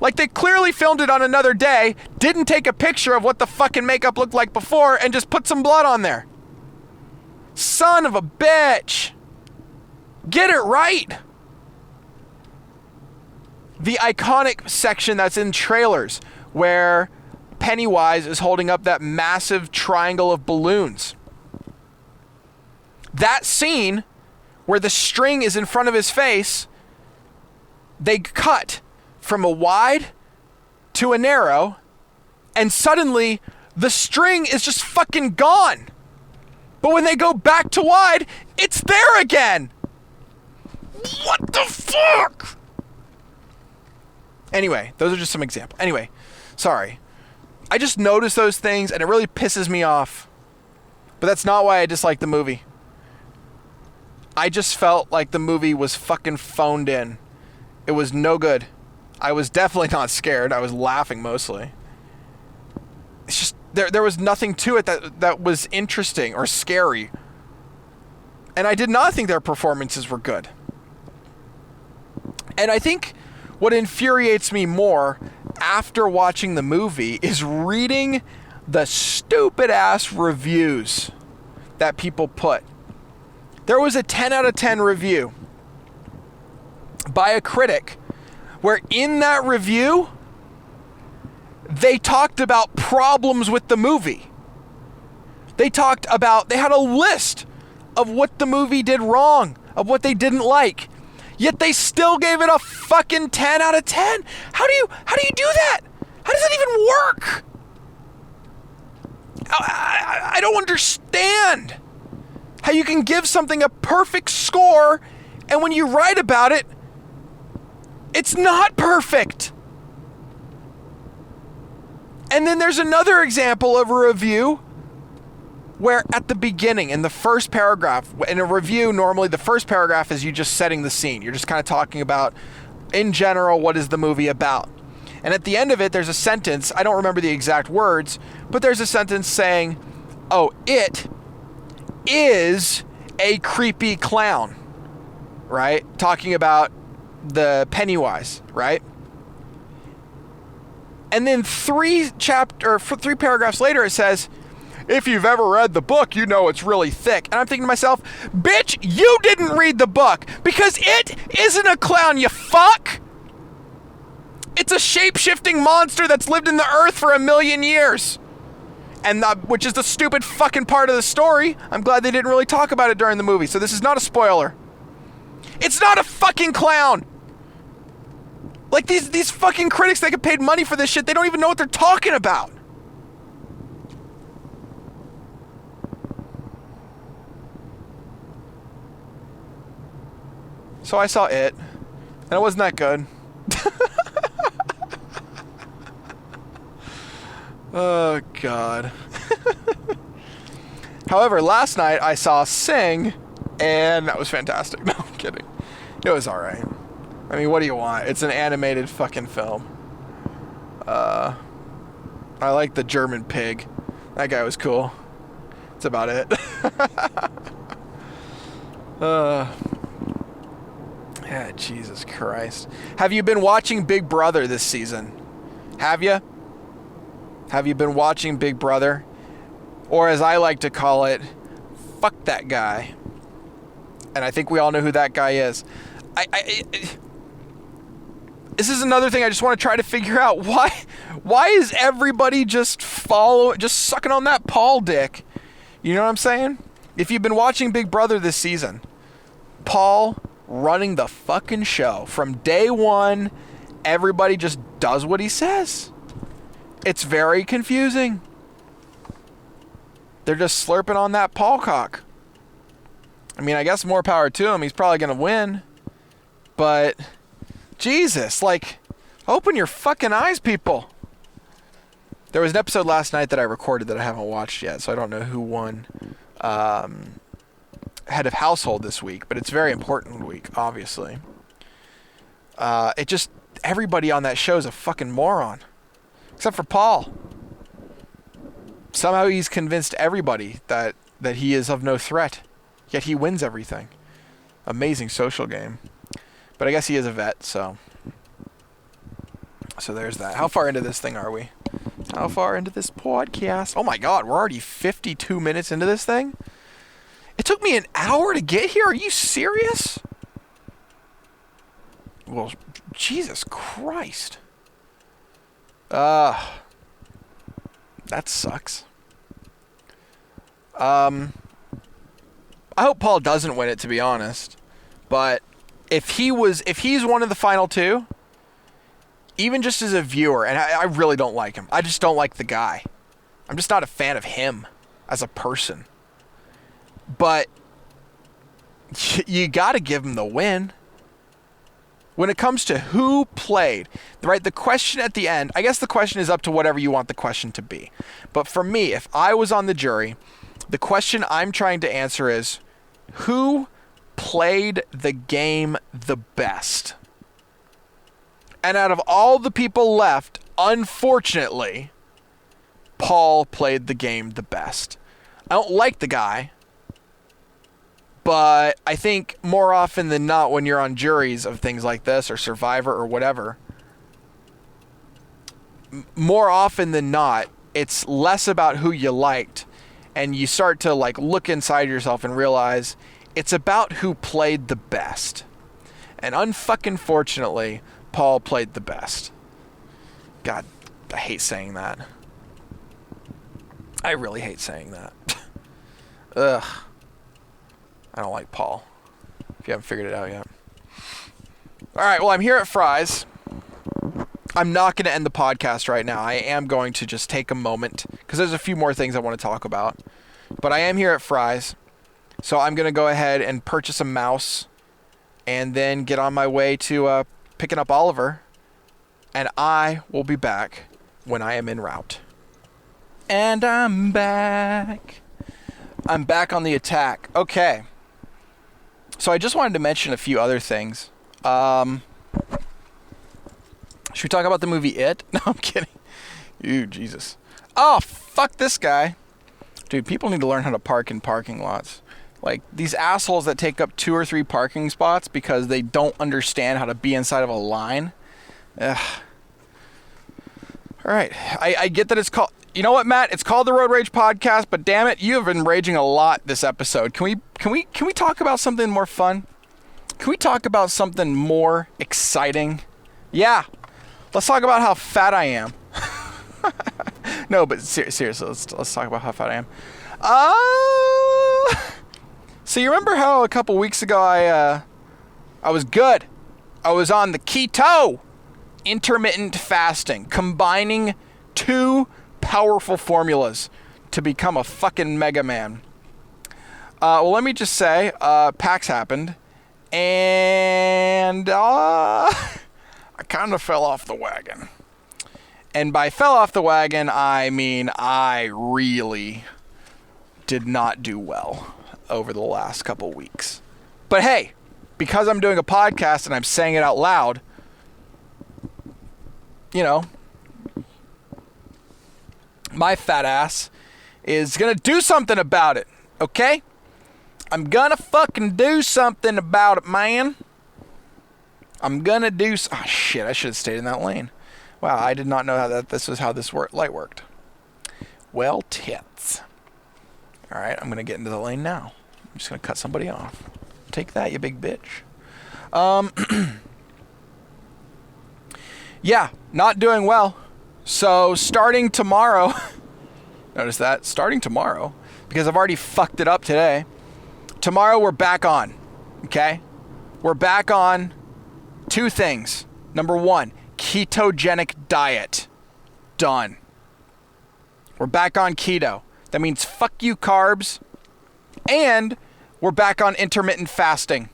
Like they clearly filmed it on another day, didn't take a picture of what the fucking makeup looked like before, and just put some blood on there. Son of a bitch. Get it right. The iconic section that's in trailers where Pennywise is holding up that massive triangle of balloons. That scene where the string is in front of his face, they cut from a wide to a narrow, and suddenly the string is just fucking gone. But when they go back to wide, it's there again. What the fuck? Anyway, those are just some examples. Anyway, sorry. I just noticed those things and it really pisses me off. But that's not why I dislike the movie. I just felt like the movie was fucking phoned in. It was no good. I was definitely not scared. I was laughing mostly. It's just, there was nothing to it that was interesting or scary. And I did not think their performances were good. And I think what infuriates me more after watching the movie is reading the stupid ass reviews that people put. There was a 10 out of 10 review by a critic where in that review, they talked about problems with the movie. They had a list of what the movie did wrong, of what they didn't like. Yet they still gave it a fucking 10 out of 10. How do you do that? How does that even work? I don't understand how you can give something a perfect score and when you write about it, it's not perfect. And then there's another example of a review where at the beginning, in the first paragraph, in a review, normally the first paragraph is you just setting the scene. You're just kind of talking about, in general, what is the movie about. And at the end of it, there's a sentence, I don't remember the exact words, but there's a sentence saying, oh, it is a creepy clown, right? Talking about the Pennywise, right? And then three paragraphs later, it says, if you've ever read the book, you know it's really thick. And I'm thinking to myself, bitch, you didn't read the book because it isn't a clown, you fuck. It's a shape-shifting monster that's lived in the earth for 1,000,000 years. And which is the stupid fucking part of the story. I'm glad they didn't really talk about it during the movie, so this is not a spoiler. It's not a fucking clown! Like, these fucking critics that get paid money for this shit, they don't even know what they're talking about. So I saw it, and it wasn't that good. Oh, God. However, last night I saw Sing, and that was fantastic. No, I'm kidding. It was alright. I mean, what do you want? It's an animated fucking film. I like the German pig. That guy was cool. That's about it. Yeah, Jesus Christ. Have you been watching Big Brother this season? Have you? Have you been watching Big Brother? Or as I like to call it, fuck that guy. And I think we all know who that guy is. This is another thing I just want to try to figure out. Why is everybody just sucking on that Paul dick? You know what I'm saying? If you've been watching Big Brother this season, Paul running the fucking show. From day one, everybody just does what he says. It's very confusing. They're just slurping on that Paul cock. I mean, I guess more power to him. He's probably going to win. But, Jesus, like, open your fucking eyes, people. There was an episode last night that I recorded that I haven't watched yet, so I don't know who won head of household this week, but it's a very important week, obviously. Everybody on that show is a fucking moron. Except for Paul. Somehow he's convinced everybody that he is of no threat. Yet he wins everything. Amazing social game. But I guess he is a vet, so there's that. How far into this thing are we? How far into this podcast? Oh my God, we're already 52 minutes into this thing? It took me an hour to get here? Are you serious? Well, Jesus Christ. That sucks. I hope Paul doesn't win it, to be honest. But if he's one of the final two, even just as a viewer, and I really don't like him. I just don't like the guy. I'm just not a fan of him as a person. But you got to give him the win. When it comes to who played, right, the question at the end, I guess the question is up to whatever you want the question to be. But for me, if I was on the jury, the question I'm trying to answer is, who played the game the best? And out of all the people left, unfortunately, Paul played the game the best. I don't like the guy. But I think more often than not, when you're on juries of things like this, or Survivor, or whatever, more often than not, it's less about who you liked, and you start to like look inside yourself and realize it's about who played the best. And unfucking fortunately, Paul played the best. God, I hate saying that. I really hate saying that. Ugh. I don't like Paul, if you haven't figured it out yet. All right, well, I'm here at Fry's. I'm not going to end the podcast right now. I am going to just take a moment, because there's a few more things I want to talk about. But I am here at Fry's, so I'm going to go ahead and purchase a mouse, and then get on my way to picking up Oliver, and I will be back when I am en route. And I'm back. I'm back on the attack. Okay. So I just wanted to mention a few other things. Should we talk about the movie It? No, I'm kidding. Ew, Jesus. Oh, fuck this guy. Dude, people need to learn how to park in parking lots. Like, these assholes that take up 2 or 3 parking spots because they don't understand how to be inside of a line. Ugh. All right. I get that it's called... You know what, Matt? It's called the Road Rage Podcast, but damn it, you have been raging a lot this episode. Can we talk about something more fun? Can we talk about something more exciting? Yeah. Let's talk about how fat I am. No, but seriously, let's talk about how fat I am. So you remember how a couple weeks ago I was good. I was on the keto intermittent fasting, combining two powerful formulas to become a fucking Mega Man. Well, let me just say, PAX happened, and I kind of fell off the wagon. And by fell off the wagon, I mean I really did not do well over the last couple weeks. But hey, because I'm doing a podcast and I'm saying it out loud, you know, my fat ass is gonna do something about it, okay? I'm gonna fucking do something about it, man. I'm gonna do... Oh, shit, I should have stayed in that lane. Wow, I did not know how this light worked. Well, tits. All right, I'm going to get into the lane now. I'm just going to cut somebody off. Take that, you big bitch. Yeah, not doing well. So starting tomorrow... Notice that? Starting tomorrow, because I've already fucked it up today. Tomorrow we're back on, okay? We're back on two things. Number one, ketogenic diet. Done. We're back on keto. That means fuck you carbs. And we're back on intermittent fasting.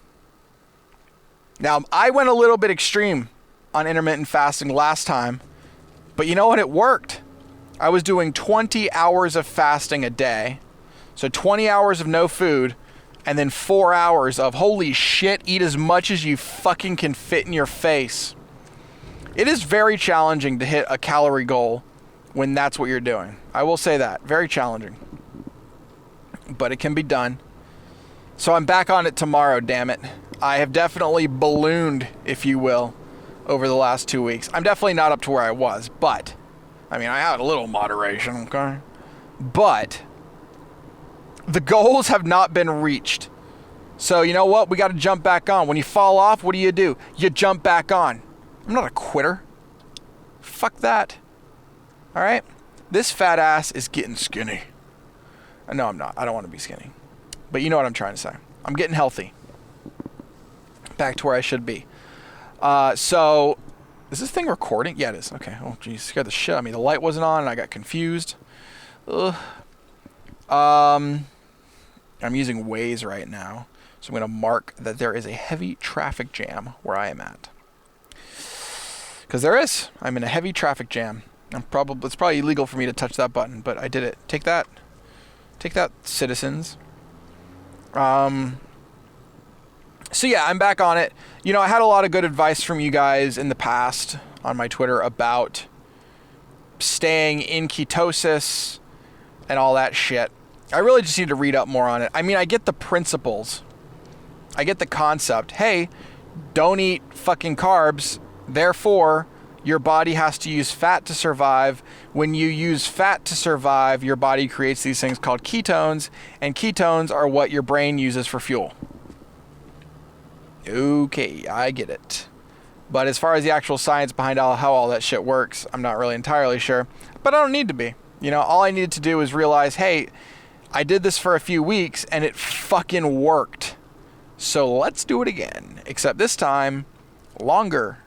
Now, I went a little bit extreme on intermittent fasting last time. But you know what? It worked. I was doing 20 hours of fasting a day. So 20 hours of no food. And then 4 hours of, holy shit, eat as much as you fucking can fit in your face. It is very challenging to hit a calorie goal when that's what you're doing. I will say that. Very challenging. But it can be done. So I'm back on it tomorrow, damn it. I have definitely ballooned, if you will, over the last 2 weeks. I'm definitely not up to where I was, but... I mean, I had a little moderation, okay? But... the goals have not been reached. So, you know what? We got to jump back on. When you fall off, what do? You jump back on. I'm not a quitter. Fuck that. All right? This fat ass is getting skinny. No, I'm not. I don't want to be skinny. But you know what I'm trying to say. I'm getting healthy. Back to where I should be. So, is this thing recording? Yeah, it is. Okay. Oh, geez. Scared the shit out of me. The light wasn't on and I got confused. Ugh. I'm using Waze right now. So I'm going to mark that there is a heavy traffic jam where I am at. Because there is. I'm in a heavy traffic jam. It's probably illegal for me to touch that button, but I did it. Take that, citizens. So yeah, I'm back on it. You know, I had a lot of good advice from you guys in the past on my Twitter about staying in ketosis and all that shit. I really just need to read up more on it. I mean, I get the principles. I get the concept. Hey, don't eat fucking carbs. Therefore, your body has to use fat to survive. When you use fat to survive, your body creates these things called ketones, and ketones are what your brain uses for fuel. Okay, I get it. But as far as the actual science behind how all that shit works, I'm not really entirely sure. But I don't need to be. You know, all I needed to do is realize, hey, I did this for a few weeks, and it fucking worked. So let's do it again. Except this time, longer.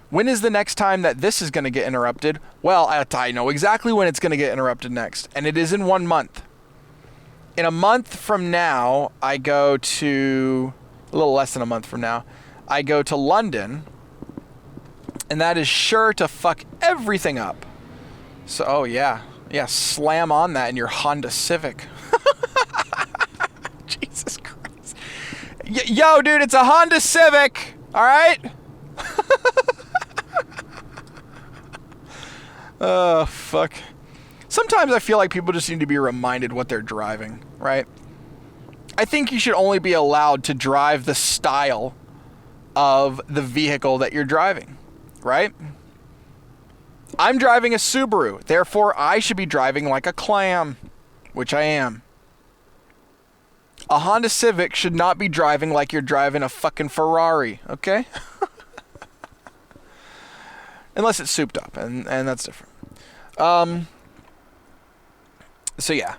When is the next time that this is going to get interrupted? Well, I know exactly when it's going to get interrupted next. And it is in 1 month. In a month from now, I go to... a little less than a month from now, I go to London. And that is sure to fuck everything up. So, oh yeah. Yeah, slam on that in your Honda Civic. Jesus Christ. Yo, dude, it's a Honda Civic. All right? Oh, fuck. Sometimes I feel like people just need to be reminded what they're driving, right? I think you should only be allowed to drive the style of the vehicle that you're driving, right? I'm driving a Subaru, therefore I should be driving like a clam, which I am. A Honda Civic should not be driving like you're driving a fucking Ferrari, okay? Unless it's souped up, and that's different. So yeah,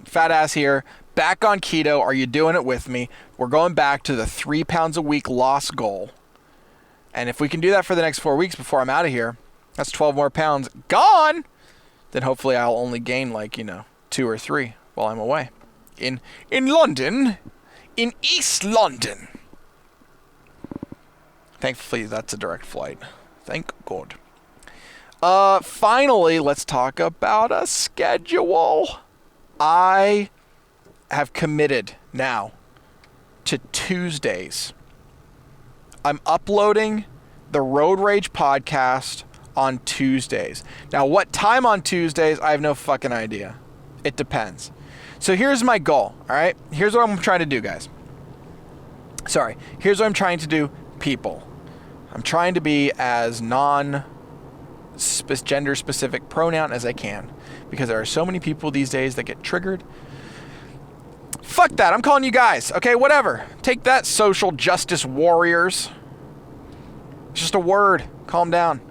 fat ass here, back on keto. Are you doing it with me? We're going back to the 3 pounds a week loss goal. And if we can do that for the next 4 weeks before I'm out of here, that's 12 more pounds gone. Then hopefully I'll only gain 2 or 3 while I'm away. In London, in East London. Thankfully, that's a direct flight. Thank God. Finally, let's talk about a schedule. I have committed now to Tuesdays. I'm uploading the Road Rage podcast on Tuesdays. Now, what time on Tuesdays, I have no fucking idea. It depends. So here's my goal, all right? Here's what I'm trying to do, guys. Sorry. Here's what I'm trying to do, people. I'm trying to be as non-gender-specific pronoun as I can, because there are so many people these days that get triggered. Fuck that. I'm calling you guys. Okay, whatever. Take that, social justice warriors. It's just a word. Calm down.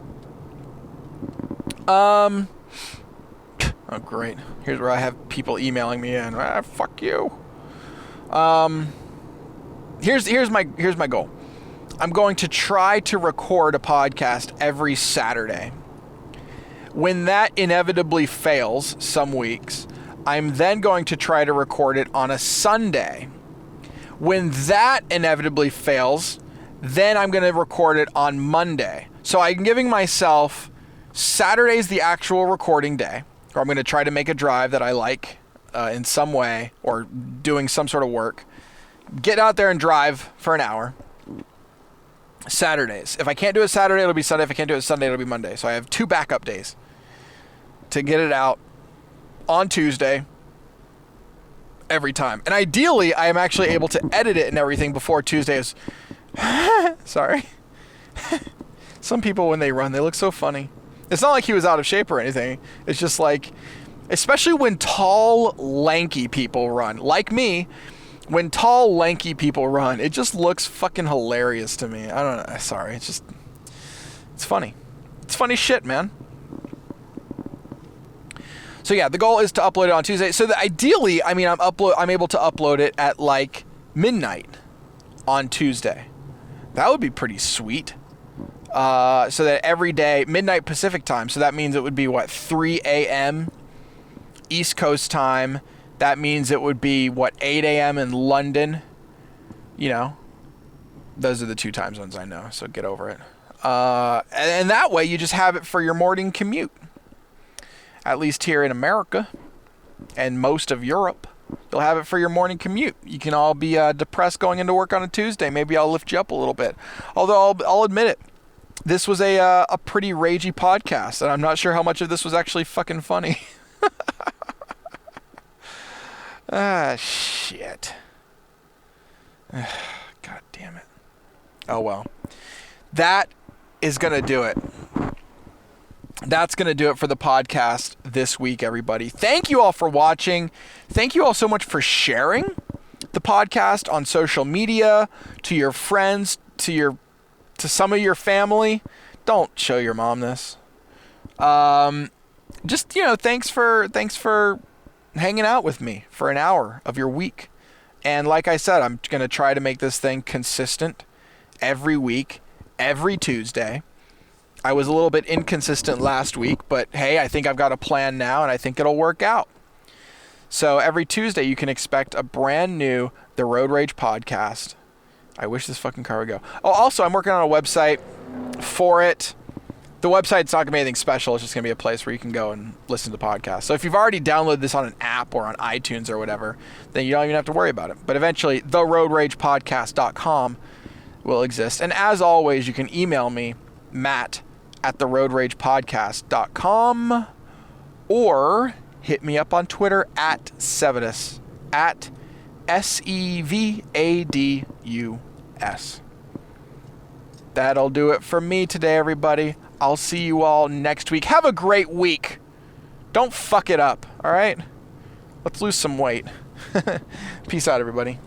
Oh, great. Here's where I have people emailing me in. Fuck you. Here's my goal. I'm going to try to record a podcast every Saturday. When that inevitably fails some weeks, I'm then going to try to record it on a Sunday. When that inevitably fails, then I'm going to record it on Monday. So I'm giving myself Saturday's the actual recording day, or I'm going to try to make a drive that I like in some way, or doing some sort of work. Get out there and drive for an hour. Saturdays. If I can't do it Saturday, it'll be Sunday. If I can't do it Sunday, it'll be Monday. So I have 2 backup days to get it out on Tuesday every time. And ideally, I am actually able to edit it and everything before Tuesday is... Sorry. Some people, when they run, they look so funny. It's not like he was out of shape or anything. It's just like, especially when tall, lanky people run. Like me, when tall, lanky people run, it just looks fucking hilarious to me. I don't know. Sorry. It's funny. It's funny shit, man. So yeah, the goal is to upload it on Tuesday. So ideally, I'm able to upload it at midnight on Tuesday. That would be pretty sweet. So that every day, midnight Pacific time. So that means it would be 3 a.m. East Coast time. That means it would be 8 a.m. in London. Those are the 2 time zones I know. So get over it. And that way you just have it for your morning commute. At least here in America and most of Europe, you'll have it for your morning commute. You can all be depressed going into work on a Tuesday. Maybe I'll lift you up a little bit. Although I'll admit it, this was a pretty ragey podcast, and I'm not sure how much of this was actually fucking funny. Shit. God damn it. Oh well. That is gonna do it. That's going to do it for the podcast this week, everybody. Thank you all for watching. Thank you all so much for sharing the podcast on social media, to your friends, to some of your family. Don't show your mom this. Thanks for hanging out with me for an hour of your week. And like I said, I'm going to try to make this thing consistent every week, every Tuesday. I was a little bit inconsistent last week, but hey, I think I've got a plan now, and I think it'll work out. So every Tuesday, you can expect a brand new The Road Rage podcast. I wish this fucking car would go. Oh, also, I'm working on a website for it. The website's not going to be anything special. It's just going to be a place where you can go and listen to podcasts. So if you've already downloaded this on an app or on iTunes or whatever, then you don't even have to worry about it. But eventually, theroadragepodcast.com will exist. And as always, you can email me, matt@theroadragepodcast.com, or hit me up on Twitter @Sevadus, @SEVADUS. That'll do it for me today, everybody. I'll see you all next week. Have a great week. Don't fuck it up, all right? Let's lose some weight. Peace out, everybody.